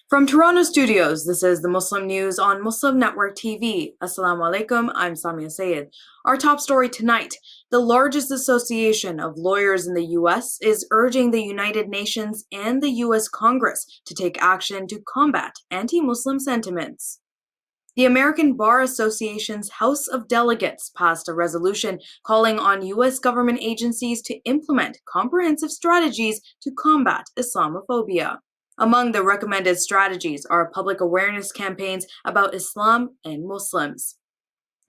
From Toronto studios, this is the Muslim News on Muslim Network TV. Assalamu alaikum, I'm Saamiyah Syed. Our top story tonight: the largest association of lawyers in the U.S. is urging the United Nations and the U.S. Congress to take action to combat anti-Muslim sentiments. The American Bar Association's House of Delegates passed a resolution calling on U.S. government agencies to implement comprehensive strategies to combat Islamophobia. Among the recommended strategies are public awareness campaigns about Islam and Muslims.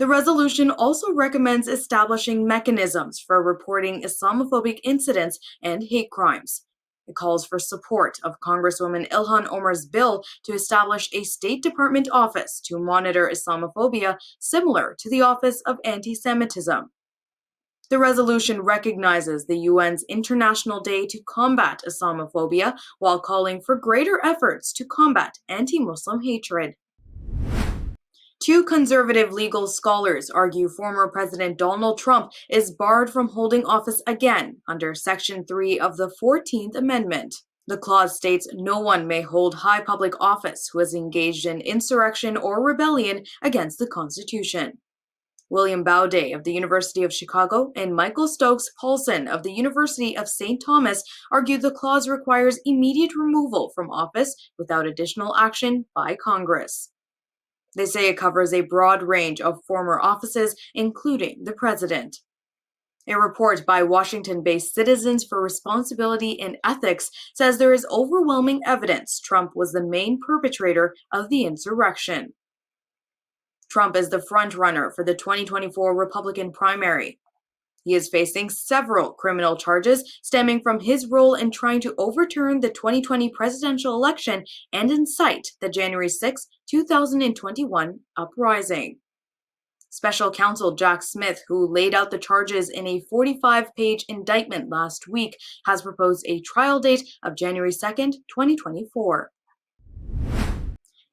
The resolution also recommends establishing mechanisms for reporting Islamophobic incidents and hate crimes. It calls for support of Congresswoman Ilhan Omar's bill to establish a State Department office to monitor Islamophobia, similar to the Office of Anti-Semitism. The resolution recognizes the UN's International Day to combat Islamophobia while calling for greater efforts to combat anti-Muslim hatred. Two conservative legal scholars argue former President Donald Trump is barred from holding office again under Section 3 of the 14th Amendment. The clause states no one may hold high public office who has engaged in insurrection or rebellion against the Constitution. William Baudet of the University of Chicago and Michael Stokes Paulson of the University of St. Thomas argue the clause requires immediate removal from office without additional action by Congress. They say it covers a broad range of former offices, including the president. A report by Washington-based Citizens for Responsibility and Ethics says there is overwhelming evidence Trump was the main perpetrator of the insurrection. Trump is the frontrunner for the 2024 Republican primary. He is facing several criminal charges stemming from his role in trying to overturn the 2020 presidential election and incite the January 6, 2021 uprising. Special counsel Jack Smith, who laid out the charges in a 45-page indictment last week, has proposed a trial date of January 2, 2024.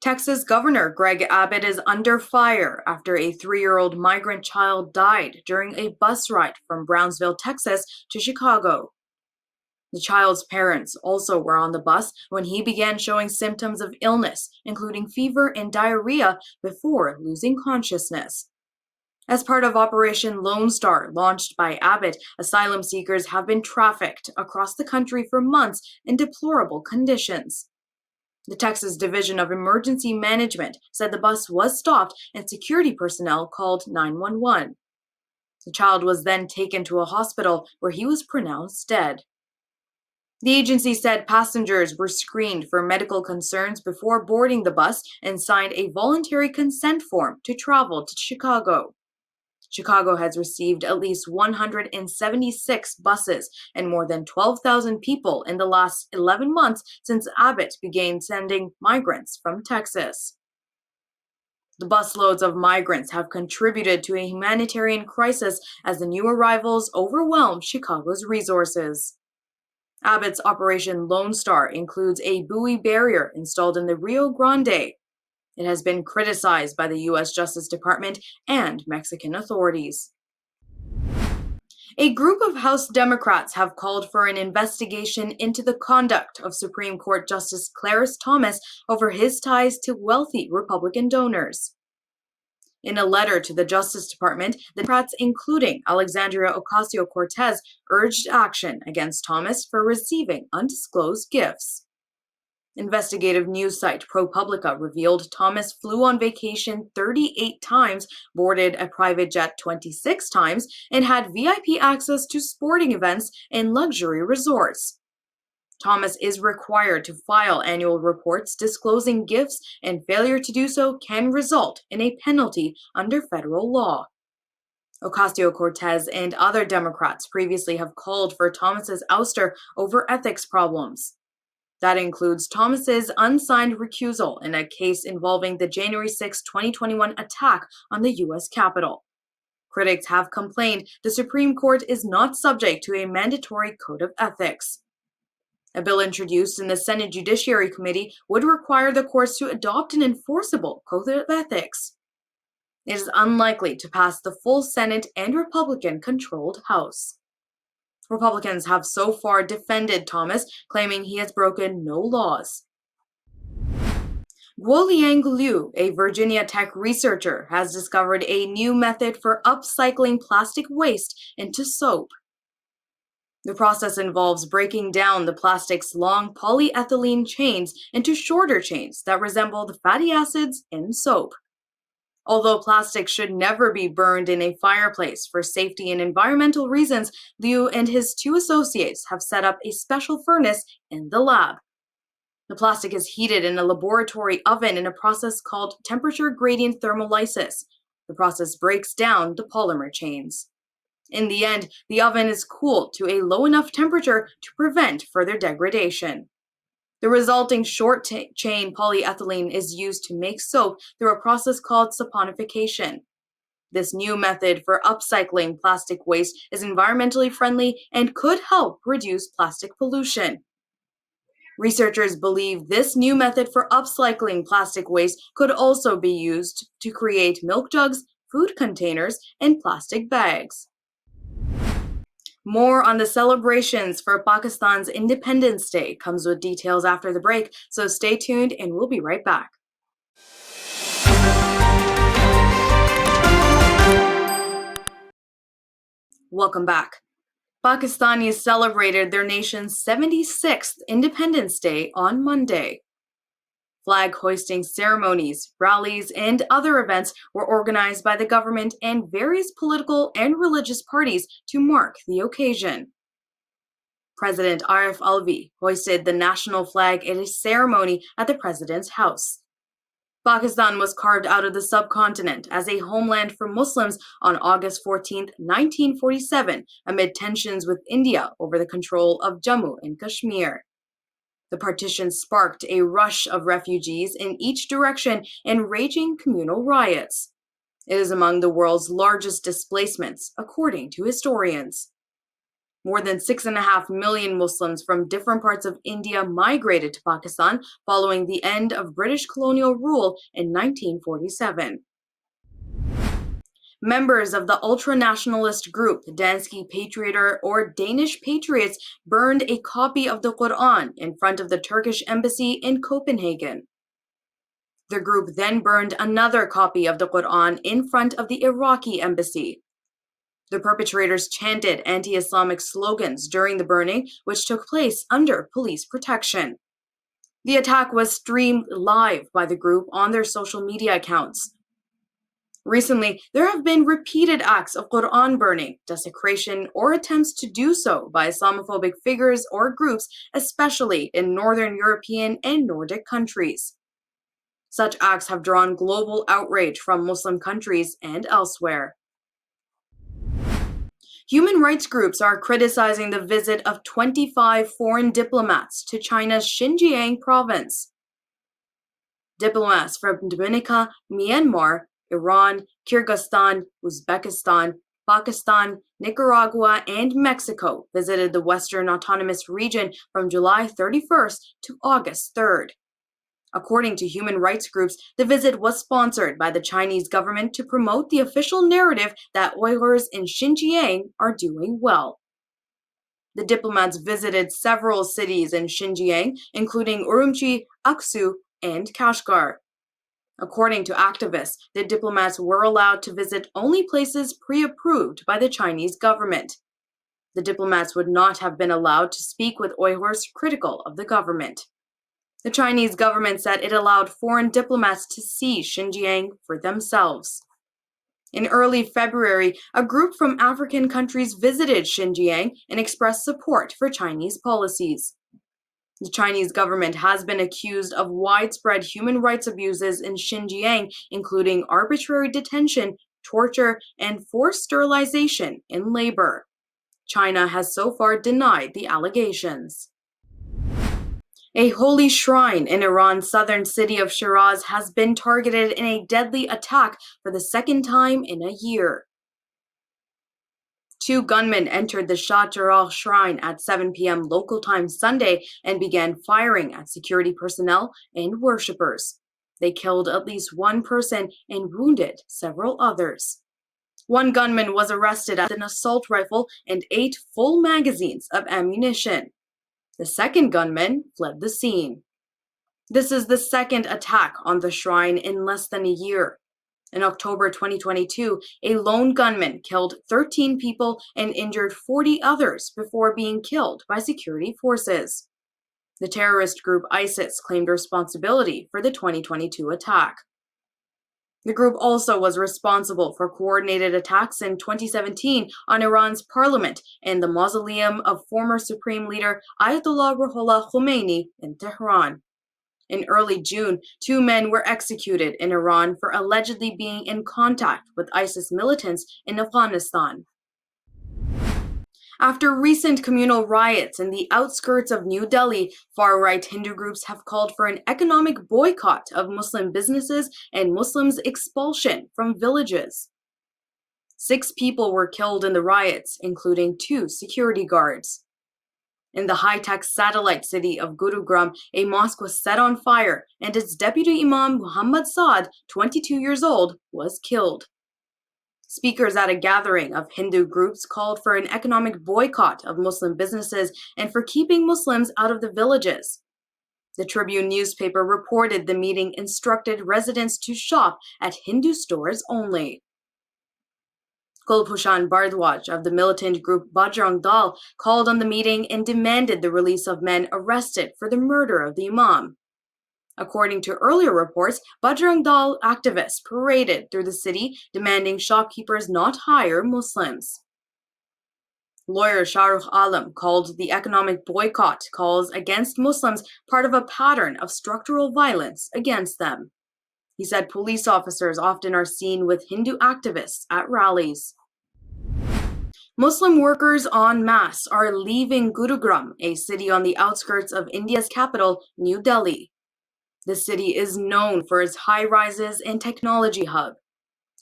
Texas Governor Greg Abbott is under fire after a 3-year-old migrant child died during a bus ride from Brownsville, Texas to Chicago. The child's parents also were on the bus when he began showing symptoms of illness, including fever and diarrhea, before losing consciousness. As part of Operation Lone Star, launched by Abbott, asylum seekers have been trafficked across the country for months in deplorable conditions. The Texas Division of Emergency Management said the bus was stopped and security personnel called 911. The child was then taken to a hospital where he was pronounced dead. The agency said passengers were screened for medical concerns before boarding the bus and signed a voluntary consent form to travel to Chicago. Chicago has received at least 176 buses and more than 12,000 people in the last 11 months since Abbott began sending migrants from Texas. The busloads of migrants have contributed to a humanitarian crisis as the new arrivals overwhelm Chicago's resources. Abbott's Operation Lone Star includes a buoy barrier installed in the Rio Grande. It has been criticized by the U.S. Justice Department and Mexican authorities. A group of House Democrats have called for an investigation into the conduct of Supreme Court Justice Clarence Thomas over his ties to wealthy Republican donors. In a letter to the Justice Department, the Democrats, including Alexandria Ocasio-Cortez, urged action against Thomas for receiving undisclosed gifts. Investigative news site ProPublica revealed Thomas flew on vacation 38 times, boarded a private jet 26 times, and had VIP access to sporting events and luxury resorts. Thomas is required to file annual reports disclosing gifts, and failure to do so can result in a penalty under federal law. Ocasio-Cortez and other Democrats previously have called for Thomas's ouster over ethics problems. That includes Thomas's unsigned recusal in a case involving the January 6, 2021 attack on the U.S. Capitol. Critics have complained the Supreme Court is not subject to a mandatory code of ethics. A bill introduced in the Senate Judiciary Committee would require the courts to adopt an enforceable code of ethics. It is unlikely to pass the full Senate and Republican-controlled House. Republicans have so far defended Thomas, claiming he has broken no laws. Guoliang Liu, a Virginia Tech researcher, has discovered a new method for upcycling plastic waste into soap. The process involves breaking down the plastic's long polyethylene chains into shorter chains that resemble the fatty acids in soap. Although plastic should never be burned in a fireplace for safety and environmental reasons, Liu and his two associates have set up a special furnace in the lab. The plastic is heated in a laboratory oven in a process called temperature gradient thermolysis. The process breaks down the polymer chains. In the end, the oven is cooled to a low enough temperature to prevent further degradation. The resulting short-chain polyethylene is used to make soap through a process called saponification. This new method for upcycling plastic waste is environmentally friendly and could help reduce plastic pollution. Researchers believe this new method for upcycling plastic waste could also be used to create milk jugs, food containers, and plastic bags. More on the celebrations for Pakistan's Independence Day comes with details after the break, so stay tuned and we'll be right back. Welcome back. Pakistanis celebrated their nation's 76th Independence Day on Monday. Flag hoisting ceremonies, rallies, and other events were organized by the government and various political and religious parties to mark the occasion. President Arif Alvi hoisted the national flag at a ceremony at the president's house. Pakistan was carved out of the subcontinent as a homeland for Muslims on August 14, 1947, amid tensions with India over the control of Jammu and Kashmir. The partition sparked a rush of refugees in each direction and raging communal riots. It is among the world's largest displacements, according to historians. More than 6.5 million Muslims from different parts of India migrated to Pakistan following the end of British colonial rule in 1947. Members of the Ultra-Nationalist group Danske Patrioter or Danish Patriots burned a copy of the Quran in front of the Turkish embassy in Copenhagen. The group then burned another copy of the Quran in front of the Iraqi embassy. The perpetrators chanted anti-Islamic slogans during the burning, which took place under police protection. The attack was streamed live by the group on their social media accounts. Recently, there have been repeated acts of Quran burning, desecration, or attempts to do so by Islamophobic figures or groups, especially in Northern European and Nordic countries. Such acts have drawn global outrage from Muslim countries and elsewhere. Human rights groups are criticizing the visit of 25 foreign diplomats to China's Xinjiang province. Diplomats from Dominica, Myanmar, Iran, Kyrgyzstan, Uzbekistan, Pakistan, Nicaragua, and Mexico visited the Western Autonomous Region from July 31st to August 3rd. According to human rights groups, the visit was sponsored by the Chinese government to promote the official narrative that Uyghurs in Xinjiang are doing well. The diplomats visited several cities in Xinjiang, including Urumqi, Aksu, and Kashgar. According to activists, the diplomats were allowed to visit only places pre-approved by the Chinese government. The diplomats would not have been allowed to speak with Uyghurs critical of the government. The Chinese government said it allowed foreign diplomats to see Xinjiang for themselves. In early February, a group from African countries visited Xinjiang and expressed support for Chinese policies. The Chinese government has been accused of widespread human rights abuses in Xinjiang, including arbitrary detention, torture, and forced sterilization in labor. China has so far denied the allegations. A holy shrine in Iran's southern city of Shiraz has been targeted in a deadly attack for the second time in a year. 2 gunmen entered the Shah Jalal shrine at 7 p.m. local time Sunday and began firing at security personnel and worshippers. They killed at least 1 person and wounded several others. 1 gunman was arrested with an assault rifle and 8 full magazines of ammunition. The second gunman fled the scene. This is the second attack on the shrine in less than a year. In October 2022, a lone gunman killed 13 people and injured 40 others before being killed by security forces. The terrorist group ISIS claimed responsibility for the 2022 attack. The group also was responsible for coordinated attacks in 2017 on Iran's parliament and the mausoleum of former Supreme Leader Ayatollah Ruhollah Khomeini in Tehran. In early June, 2 men were executed in Iran for allegedly being in contact with ISIS militants in Afghanistan. After recent communal riots in the outskirts of New Delhi, far-right Hindu groups have called for an economic boycott of Muslim businesses and Muslims' expulsion from villages. 6 people were killed in the riots, including 2 security guards. In the high-tech satellite city of Gurugram, a mosque was set on fire, and its deputy imam Muhammad Saad, 22 years old, was killed. Speakers at a gathering of Hindu groups called for an economic boycott of Muslim businesses and for keeping Muslims out of the villages. The Tribune newspaper reported the meeting instructed residents to shop at Hindu stores only. Kulbhushan Bardwaj of the militant group Bajrang Dal called on the meeting and demanded the release of men arrested for the murder of the imam. According to earlier reports, Bajrang Dal activists paraded through the city demanding shopkeepers not hire Muslims. Lawyer Shahrukh Alam called the economic boycott calls against Muslims part of a pattern of structural violence against them. He said police officers often are seen with Hindu activists at rallies. Muslim workers en masse are leaving Gurugram, a city on the outskirts of India's capital, New Delhi. The city is known for its high-rises and technology hub.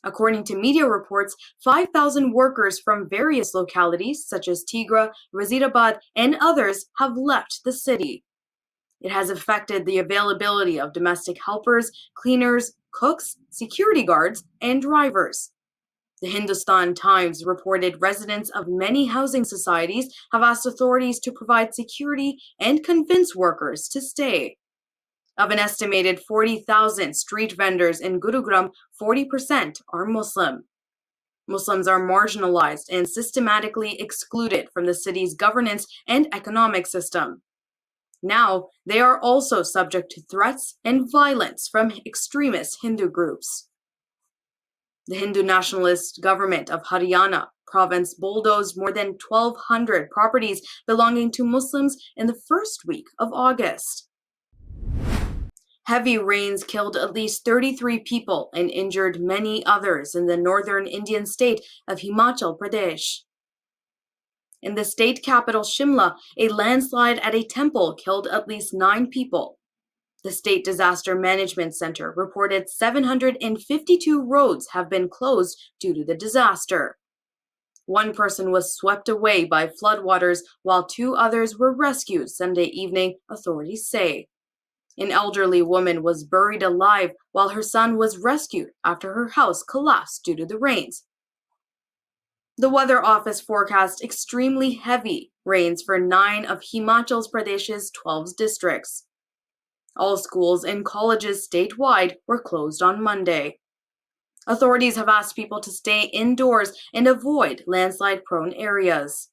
According to media reports, 5,000 workers from various localities such as Tigra, Wazirabad, and others have left the city. It has affected the availability of domestic helpers, cleaners, cooks, security guards, and drivers. The Hindustan Times reported residents of many housing societies have asked authorities to provide security and convince workers to stay. Of an estimated 40,000 street vendors in Gurugram, 40% are Muslim. Muslims are marginalized and systematically excluded from the city's governance and economic system. Now, they are also subject to threats and violence from extremist Hindu groups. The Hindu nationalist government of Haryana province bulldozed more than 1,200 properties belonging to Muslims in the first week of August. Heavy rains killed at least 33 people and injured many others in the northern Indian state of Himachal, Pradesh. In the state capital Shimla, a landslide at a temple killed at least 9 people. The State Disaster Management Center reported 752 roads have been closed due to the disaster. 1 person was swept away by floodwaters, while 2 others were rescued Sunday evening, authorities say. An elderly woman was buried alive while her son was rescued after her house collapsed due to the rains. The Weather Office forecast extremely heavy rains for 9 of Himachal Pradesh's 12 districts. All schools and colleges statewide were closed on Monday. Authorities have asked people to stay indoors and avoid landslide-prone areas.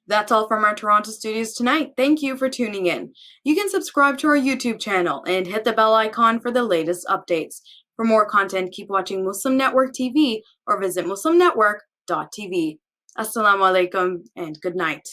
That's all from our Toronto studios tonight. Thank you for tuning in. You can subscribe to our YouTube channel and hit the bell icon for the latest updates. For more content, keep watching Muslim Network TV or visit muslimnetwork.tv. Assalamu alaikum and good night.